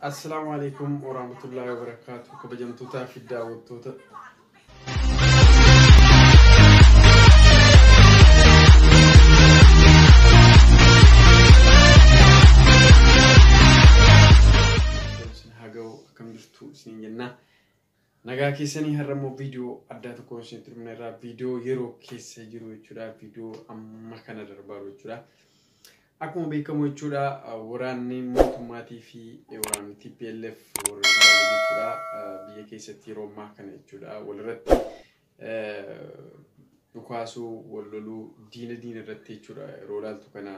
السلام عليكم ورحمة الله وبركاته. كبجمتوتا في الدعوة هاجو كم درتو سنيننا نجاكي سني هرمو فيديو أداة كونسنتر من الرا فيديو يرو كيس يجرو يشودا فيديو أما كان دربارو يشودا أكمل بيكم يشودا وراني موتوماتي في وراني TPLF وراني يشودا بيكيس تيرو ما كان يشودا والرت نقاسو واللولو دين الرت يشودا رولال تكنا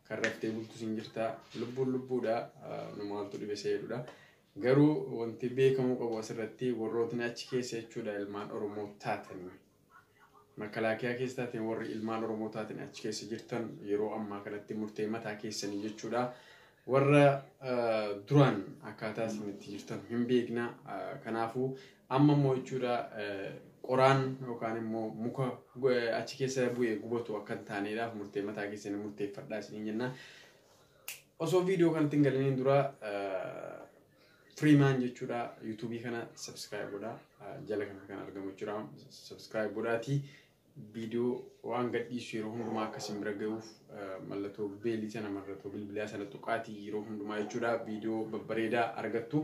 كرفتي بولتو سنجرتا لبو دا نمالتو دي بسيرو garuu wanti beekamu qabu asirratti warrootni achi keessa jechuudha ilmaan Oromoo taatanii makalaakiyaa keessa taateen warri ilmaan Oromoo taatanii achi keessa jirtan yeroo ammaa kanatti murtee mataa keessanii jechuudha warra duraan akkaataa isinitti jirtan hin beekna kanaafuu amma immoo jechuudha qoraan yookaan immoo muka achi keessa bu'ee gubatu akka hin taaneedhaaf murtee mataa keessanii murteeffadhaa isiniin jenna osoo viidiyoo kanatti hin galiniin dura Freeman jechuudha YouTube kana subscribe godha jala kana argamu jechuudha subscribe godhaati video waan gadhiisu yeroo hundumaa akkasiin bira ga'uuf mallattoo beelii sana mallattoo bilbilaa sana tuqaati yeroo hundumaa jechuudha video babbareedaa argattu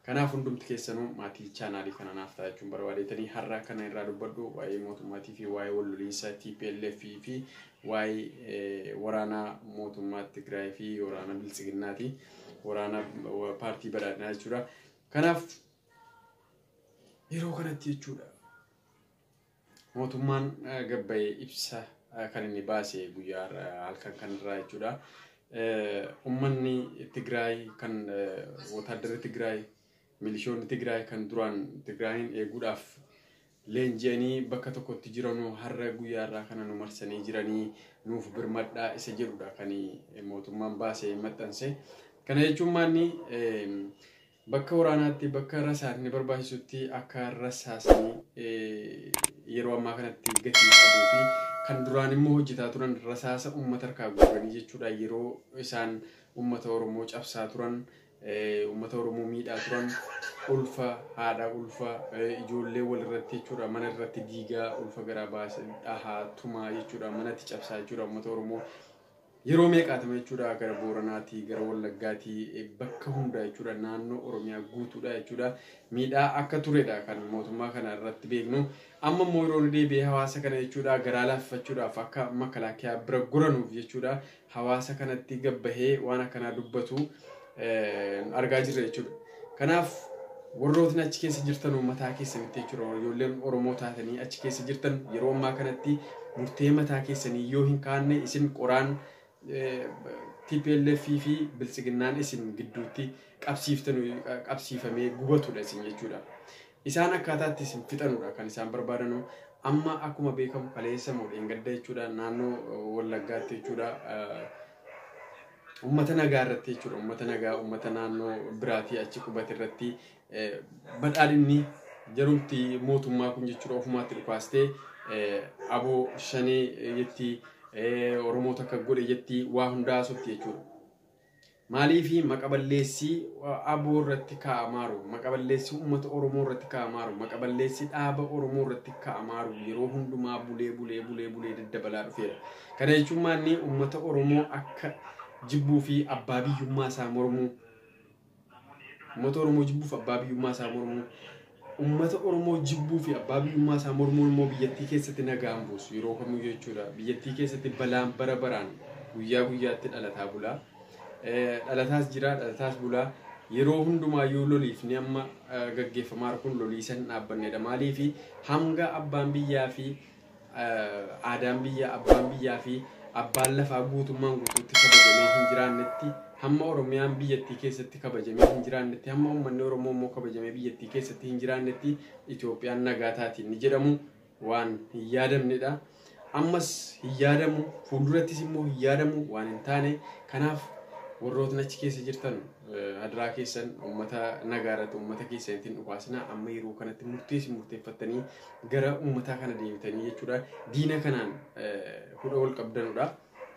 kanaaf hundumti keessanuu maatii chaanaalii kana naaf ta'a jechuun barbaadeetanii har'a kana irraa dubbadhu waa'ee mootummaatii fi waa'ee walloliinsa TPLF fi waa'ee waraana mootummaa Tigraay fi waraana Biltsiginnaati waraana paartii badhaadhinaa jechuudha kanaaf yeroo kanatti jechuudha mootummaan gabbayee ibsa kan inni baase guyyaa halkan kanarraa jechuudha ummanni Tigraay kan wataadara Tigraay milishoonni Tigraay kan duraan Tigraayin eeguudhaaf leenji'anii bakka tokkotti jiranu har'a guyyaarraa kana nu marsanii jiranii nuuf birmadhaa isa jedhudha kan mootummaan baasee maxxanse kana jechuun maanni bakka waraanaatti bakka rasaasni barbaachisutti akka rasaasni yeroo ammaa kanatti gatii qabuu fi kan duraan immoo hojjetaa turan rasaasa uummata harkaa guuranii jechuudha yeroo isaan uummata Oromoo cabsaa turan uummata Oromoo miidhaa turan ulfa haadha ulfa ijoollee walirratti jechuudha mana irratti diigaa ulfa garaa baasee dhahaa tumaa jechuudha manatti cabsaa jechuudha uummata Oromoo yeroo meeqaatama jechuudha gara Booranaati gara Wallaggaati bakka hunda jechuudha naannoo Oromiyaa guutuudha jechuudha miidhaa akka turedha kan mootummaa kana irratti beeknu amma immoo yeroo deebi'ee hawaasa kana jechuudha garaa laaffachuudhaaf akka makalaakiyaa bira goranuuf jechuudha hawaasa kanatti gabbahee waan akkanaa dubbatu argaa jirra jechuudha kanaaf warrootni achi keessa jirtan uummataa keessanitti jechuudha ijoolleen Oromoo taatanii achi keessa jirtan yeroo ammaa kanatti murtee mataa keessanii yoo hin kaanne isin qoraan TPLF fi Biltsiginnaan isin gidduutti qabsiifamee gubatudha isin jechuudha isaan akkaataatti isin fixanudha kan isaan barbaadanu amma akkuma beekamu kaleessa moodeen gadda jechuudha naannoo Wallaggaatti jechuudha uummata nagaa irratti jechuudha uummata nagaa uummata naannoo biraatii achi qubate irratti badhaadhinni jarumti mootummaa kun jechuudha ofumaatti dhukaastee aboo shanee jetti Oromoo takka godhe jetti waa hundaa sotti jechuudha maaliifi maqaballeessi aboo irratti kaa'amaaru maqaballeessi uummata Oromoo irratti kaa'amaaru maqaballeessi dhaaba Oromoo irratti kaa'amaaru yeroo hundumaa bulee daddabalaa dhufeera kana jechuun maanni uummata Oromoo akka jibbuu fi abbaa biyyummaa isaa mormuu uummata Oromoo jibbuu fi abbaa biyyummaa isaa mormuu ummata Oromoo jibbuu fi abbaa biyyummaa isaa mormuun immoo biyyattii keessatti nagaan buusu yeroo kamuu jechuudha biyyattii keessatti balaan bara baraan guyyaa guyyaatti dhalataa bulaa dhalataas jira dhalataas bulaa yeroo hundumaa yoo loliifni amma gaggeeffamaa kun loliisan dhaabbannedha maaliifi hanga abbaan biyyaa fi aadaan biyyaa abbaan biyyaa fi abbaan lafaa guutummaan guutuutti kabajamee hin jiraannetti hamma Oromiyaan biyyattii keessatti kabajamee hin jiraannetti hamma uummanni Oromoo immoo kabajamee biyyattii keessatti hin jiraannetti Itoophiyaan nagaa taati ni jedhamu waan hin yaadamnedha ammas hin yaadamu fuuldurattis immoo hin yaadamu waan hin taane kanaaf warrootni achi keessa jirtan adraa keessan uummata nagaarratti uummata keessanitiin dhufaasina amma yeroo kanatti murteeffattanii gara uummataa kana deebitanii jechuudha diina kanaan hudha wal qabdanudha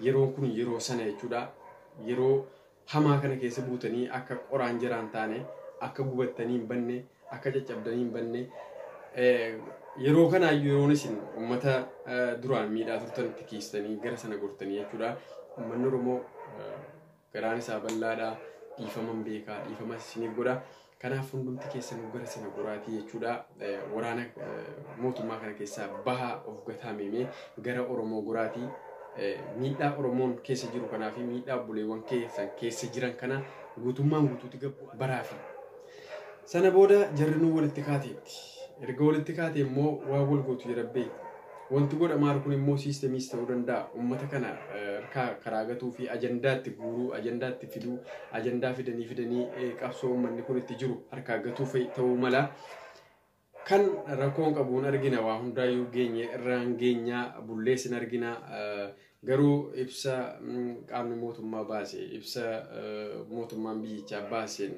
yeroo kun yeroo sana jechuudha yeroo hamaa kana keessa buutanii akka qoraan jiraan taane akka gubattanii hin banne akka caccabdanii hin banne yeroo kana yeroon isin ummata duraan miidhaa turtanitti kiistanii gara sana gortanii jechuudha. Uummanni Oromoo garaan isaa bal'aadha, dhiifaman beekaa, dhiifama isiniif godha. Kanaaf hundumti keessan gara sana goraatii jechuudha. Waraana mootummaa kana keessaa baha of gataamee gara Oromoo goraatii. Miidhaa Oromoon keessa jiru kanaa fi miidhaa buleewwan keessa jiran kana guutummaan guutuutti gabu baraafi. Sana booda jarrinuu walitti kaateetti. Erga walitti kaatee immoo waa wal gootu jedhabbee. Wanti godhamaa kun immoo siisteemiis ta'uu danda'a. Uummata kana karaa gatuu fi ajandaatti guuruu, ajandaatti fiduu, ajandaa fidanii qabsoo uummanni kun itti jiru harkaa gatuu ta'uu mala. Kan rakkoon qabuun argina waa hundaayyuu geenye irraan geenyaa bulleessin argina. Garuu ibsa qaamni mootummaa baase, ibsa mootummaan biyyichaa baaseen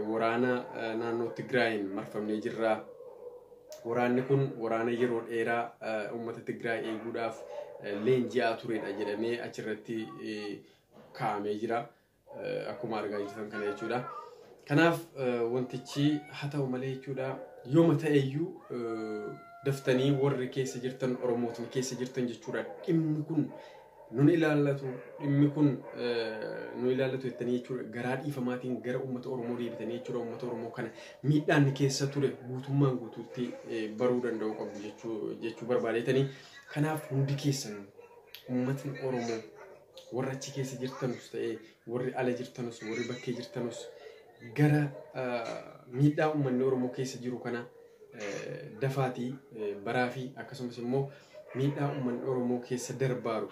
waraana naannoo Tigraayin marfamnee jirra. Waraanni kun waraana yeroo dheeraa uummata Tigraay eeguudhaaf leenji'aa turedha jedhamee achirratti kaa'amee jira. Akkuma argaa jirtan kana jechuudha. Kanaaf wantichi haa ta'u malee jechuudha. Yooma ta'eyyuu daftanii warri keessa jirtan Oromootni keessa jirtan jechuudha. Dhimmi kun nun ilaallatu, dhimmi kun nun ilaallatu jettanii jechuudha. Garaa dhiifamaatiin gara uummata Oromoo deebitanii jechuudha. Uummata Oromoo kana miidhaan keessa ture guutummaan guutuutti baruu danda'u qabdu jechuu barbaadeetanii. Kanaaf hundi keessan uummatni Oromoo warra achi keessa jirtanus ta'ee warri ala jirtanus warri bakkee jirtanus gara miidhaa uummanni Oromoo keessa jiru kana dafaatii baraafi akkasumas immoo miidhaa uummanni Oromoo keessa darbaaru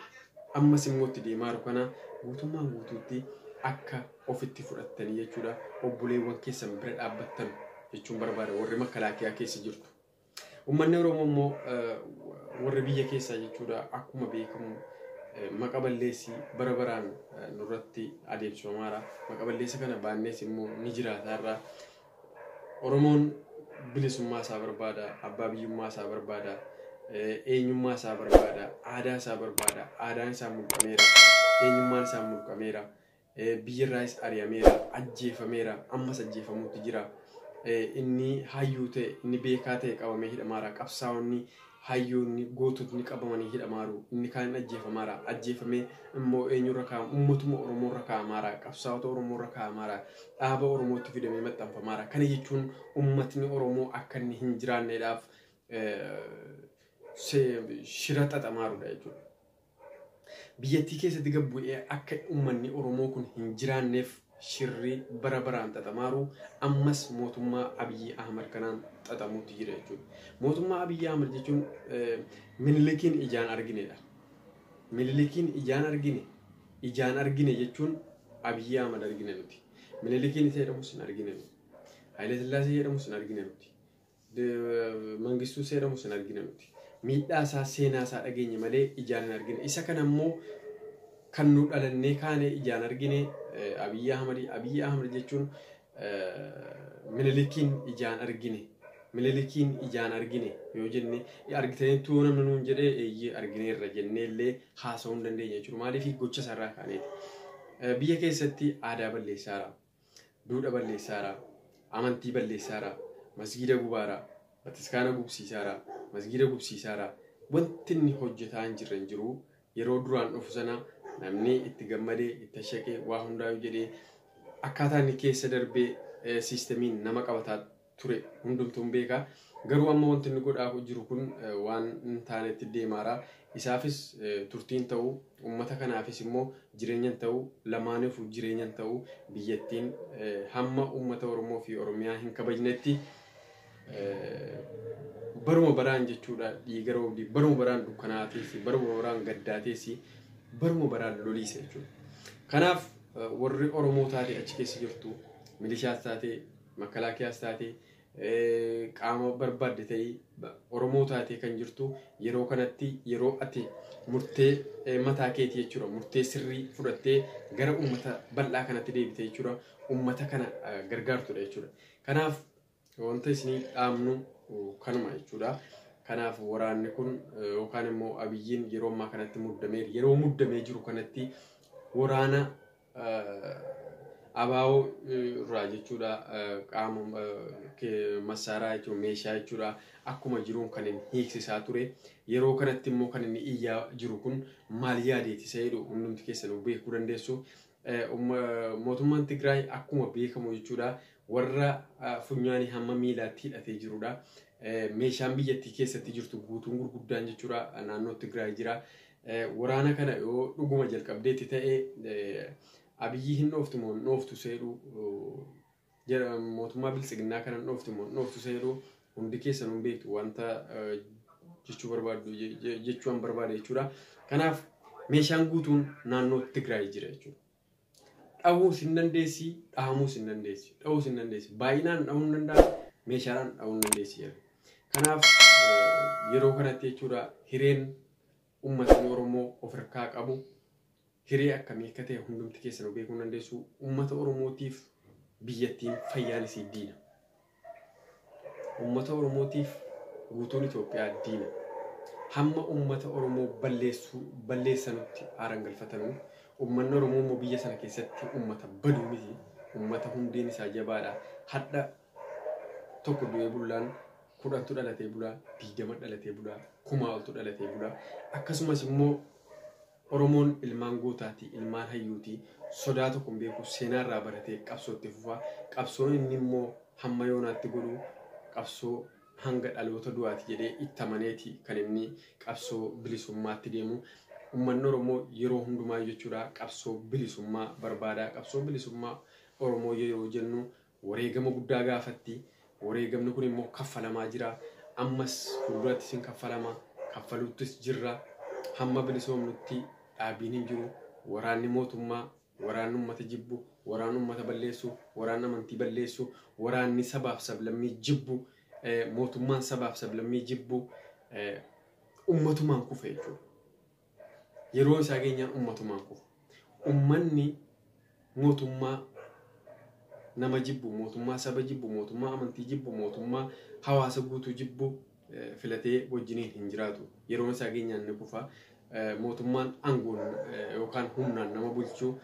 ammas immoo itti deemaaru kana guutummaan guutuutti akka ofitti fudhattanii jechuudha. Obboleewwan keessan bira dhaabbattan jechuun barbaada warri makalaakiyaa keessa jirtu. Uummanni Oromoo immoo warri biyya keessaa jechuudha akkuma beekamu maqa balleessii bara baraan nurratti adeemsifamaadha. Maqa balleessa kana baannees immoo ni jiraata irraa. Oromoon bilisummaa isaa barbaada, abbaa biyyummaa isaa barbaada, eenyummaa isaa barbaada, aadaa isaa barbaada, aadaan isaa mulqameera, eenyummaan isaa mulqameera, biyyarraas ari'ameera, ajjeefameera, ammas ajjeefamuutti jira. Inni hayyuu ta'e, inni beekaa ta'e qabamee hidhamaara, qabsaa'onni hayyoonni goototni qabamanii hidhamaaru, inni kaan ajjeefamaara, ajjeefamee immoo eenyurra kaa'ama, uummatuma Oromoorra kaa'amaara, qabsaa'ota Oromoorra kaa'amaara, dhaaba Oromootti fidamee maxxanfamaara. Kana jechuun uummatni Oromoo akka inni hin jiraanneedhaaf shira xaxamaarudha jechuudha. Biyyattii keessatti gabbu'ee akka uummanni Oromoo kun hin jiraanneef shirri bara baraan xaxamaaru ammas mootummaa Abiyyi Ahmad kanaan xaxamuutti jira jechuudha. Mootummaa Abiyyi Ahmad jechuun Minilikiin ijaan arginedha. Minilikiin ijaan argine jechuun Abiyyi Ahmad argine nuti. Minilikiin isa jedhamus hin argine nuti. Haile Sillaasee jedhamus hin argine nuti. Mangistuu jedhamus hin argine nuti. Miidhaa isaa seenaa isaa dhageenye malee ijaan hin argine. Isa kana immoo kan nu dhalannee kaane ijaan argine Abiyyi Ahmad jechuun Minilikiin ijaan argine. Minilikiin ijaan argine yoo jenne argitaniitu namni nuun jedhee eeyyee argineerra jennee illee haasa'uu hin dandeenya jechuudha. Maaliif gocha sarraa kaaneeti. Biyya keessatti aadaa balleessaara, duudhaa balleessaara, amantii balleessaara, masgiida gubaara, bataskaana gubsiisaara, masgiida gubsiisaara. Wanti inni hojjetaa hin jirre hin jiru. Yeroo duraan dhufu sana namni itti gammadee itti shaqee waa hundaa'u jedhee akkaataa inni keessa darbee siistemiin nama qabataa ture hundumtuun beeka. Garuu amma wanti inni godhaa jiru kun waan hin taanetti deemaara. Isaafis turtiin ta'uu, uummata kanaafis immoo jireenyan ta'uu, lamaaniif jireenyan ta'uu biyyattiin hamma uummata Oromoo fi Oromiyaa hin kabajnetti baruma baraan jechuudha. Dhiiga roobdii baruma baraan dukkanaatees, baruma baraan gaddaatees, baruma baraan loliisa jechuudha. Kanaaf warri Oromoo taate achi keessa jirtu, milishaas taate, makalaakiyaas taate, qaama barbaadde ta'ee Oromoo taate kan jirtu yeroo kanatti yeroo ati murtee mataa keetii jechuudha. Murtee sirrii fudhattee gara uummata bal'aa kanatti deebite jechuudha. Uummata kana gargaartudha jechuudha. Kanaaf wanta isinii dhaamnu kanuma jechuudha. Kanaaf waraanni kun yookaan immoo Abiyyiin yeroo ammaa kanatti muddamee jiru kanatti waraana abaa'oo irraa jechuudha qaama masaaraa jechuun meeshaa jechuudha akkuma jiruun kan inni hiiksisaa ture yeroo kanatti immoo kan inni iyyaa jiru kun maal yaadeeti isa jedhu hundumti keessanuu beekuu dandeessu. Mootummaan Tigraay akkuma beekamu jechuudha warra funyaanii hamma miilaatti hidhatee jirudha. Meeshaan biyyattii keessatti jirtu guutuun gurguddaan jechuudha naannoo Tigraay jira. Waraana kana yoo dhuguma jalqabdeetti ta'ee Abiyyi hin dhooftumoo dhooftu seedhu mootummaa bilisiginnaa kana dhooftu seedhu hundi keessanuu beektu wanta jechuu barbaadu jechuun barbaada jechuudha. Kanaaf meeshaan guutuun naannoo Tigraay jira jechuudha. Dhahuu sin dandeessi, dhahamuu sin dandeessi, dhahuu sin dandeessi. Baay'inaan dhahuu hin danda'a, meeshaadhaan dhahuu hin dandeessi. Kanaaf yeroo kanatti jechuudha hireen uummatni Oromoo of harkaa qabu hiree akkamii akka ta'e hundumti keessanuu beekuu dandeessu. Uummata Oromootiif biyyattiin fayyaan isii diina. Uummata Oromootiif guutuun Itoophiyaa diina. Hamma uummata Oromoo balleessanutti aaran galfatanuu uummanni Oromoo immoo biyya sana keessatti uummata baduu miti. Uummata hundeen isaa jabaadha. Hadda tokko du'ee bullaan 10tu dhalatee bulaa, 20 dhalatee bulaa, 1000tu dhalatee bulaa. Akkasumas immoo Oromoon ilmaan gootaati, ilmaan hayyuuti. Sodaa tokko beeku seenaarraa baratee qabsootti fufaa. Qabsoon inni immoo hamma yoonaatti godhu qabsoo hanga dhaloota du'aati jedhee itti amaneeti kan inni qabsoo bilisummaatti deemu. Uummanni Oromoo yeroo hundumaa jechuudha qabsoo bilisummaa barbaada. Qabsoo bilisummaa Oromoo yeroo jennu wareegama guddaa gaafatti. Wareegamni kun immoo kaffalamaa jira. Ammas fuulduratti sin kaffalama. Kaffaluuttis jirra. Hamma bilisoomnutti dhaabiin hin jiru. Waraanni mootummaa, waraanni uummata jibbu, waraanni uummata balleessu, waraanni amantii balleessu, waraanni sabaaf sablammii jibbu, mootummaan sabaaf sablammii jibbu ummatumaan kufe jechuudha. Yeroo isaa keenyaan ummatumaan kufu. Ummanni mootummaa nama jibbu, mootummaa saba jibbu, mootummaa amantii jibbu, mootummaa hawaasa guutuu jibbu filatee wajjiniin hin jiraatu. Yeroo isaa keenyaan ni kufa. Mootummaan aangoon yookaan humnaan nama bulchuu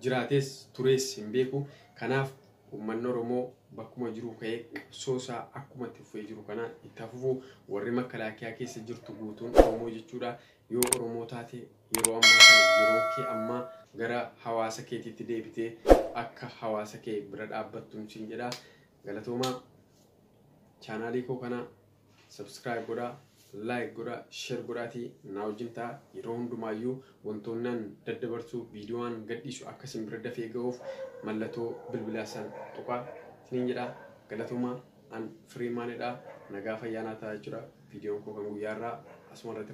jiraates turees hin beeku. Kanaaf uummanni Oromoo bakkuma jiru ka'ee qabsoosaa akkuma itti fufee jiru kana itti fufuu warri makalaakiyaa keessa jirtu guutuun Oromoo jechuudha. Yoo Oromoo taate yeroo ammaa kana yeroo kee ammaa gara hawaasa keetiitti deebitee akka hawaasa kee bira dhaabbattuun siin jedha. Galatoomaa chaanaalii koo kana subscribe godhaa, like godhaa, share godhaatii na wajjin ta'a. Yeroo hundumaayyuu wantoonni an daddabarsu viidiyoon gadhiisu akkasiin bira dafee ga'uuf mallattoo bilbilaa san tuqaa siin jedha. Galatoomaa an Freemanidha. Nagaa fayyaanaa ta'a jechuudha. Viidiyoon koo kan guyyaarraa asuma irratti